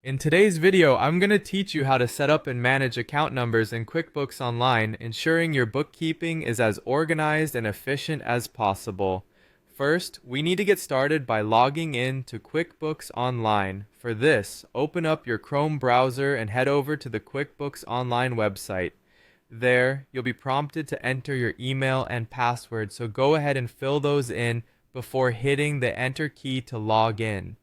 In today's video, I'm going to teach you how to set up and manage account numbers in QuickBooks Online, ensuring your bookkeeping is as organized and efficient as possible. First, we need to get started by logging in to QuickBooks Online. For this, open up your Chrome browser and head over to the QuickBooks Online website. There, you'll be prompted to enter your email and password, so go ahead and fill those in before hitting the Enter key to log in.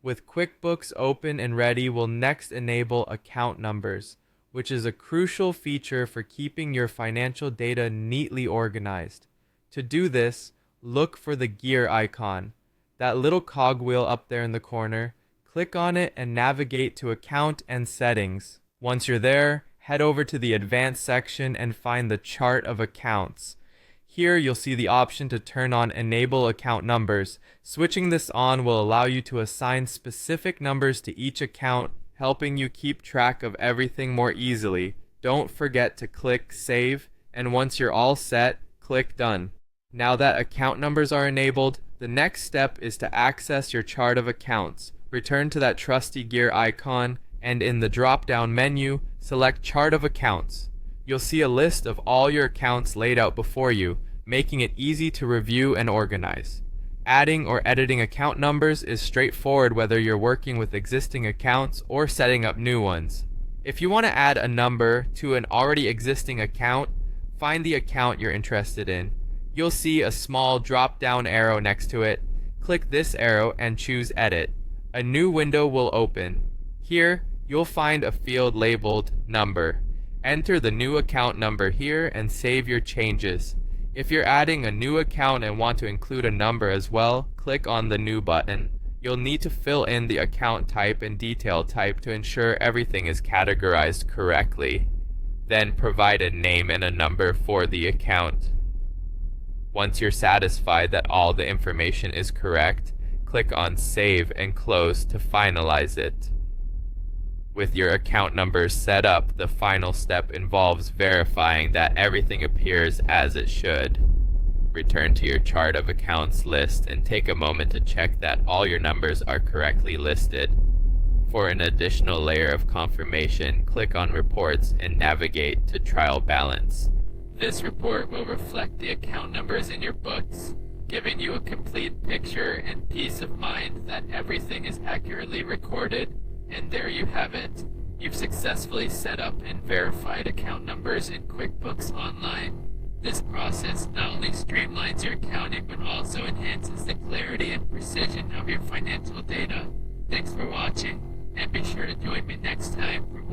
With QuickBooks open and ready, we'll next enable account numbers, which is a crucial feature for keeping your financial data neatly organized. To do this, look for the gear icon, that little cogwheel up there in the corner. Click on it and navigate to Account and Settings. Once you're there, head over to the Advanced section and find the Chart of Accounts. Here you'll see the option to turn on Enable Account Numbers. Switching this on will allow you to assign specific numbers to each account, helping you keep track of everything more easily. Don't forget to click Save, and once you're all set, click Done. Now that account numbers are enabled, the next step is to access your chart of accounts. Return to that trusty gear icon, and in the drop-down menu, select Chart of Accounts. You'll see a list of all your accounts laid out before you, making it easy to review and organize. Adding or editing account numbers is straightforward whether you're working with existing accounts or setting up new ones. If you want to add a number to an already existing account, find the account you're interested in. You'll see a small drop-down arrow next to it. Click this arrow and choose Edit. A new window will open. Here, you'll find a field labeled Number. Enter the new account number here and save your changes. If you're adding a new account and want to include a number as well, click on the New button. You'll need to fill in the account type and detail type to ensure everything is categorized correctly. Then provide a name and a number for the account. Once you're satisfied that all the information is correct, click on Save and Close to finalize it. With your account numbers set up, the final step involves verifying that everything appears as it should. Return to your chart of accounts list and take a moment to check that all your numbers are correctly listed. For an additional layer of confirmation, click on Reports and navigate to Trial Balance. This report will reflect the account numbers in your books, giving you a complete picture and peace of mind that everything is accurately recorded. And there you have it. You've successfully set up and verified account numbers in QuickBooks Online. This process not only streamlines your accounting, but also enhances the clarity and precision of your financial data. Thanks for watching, and be sure to join me next time for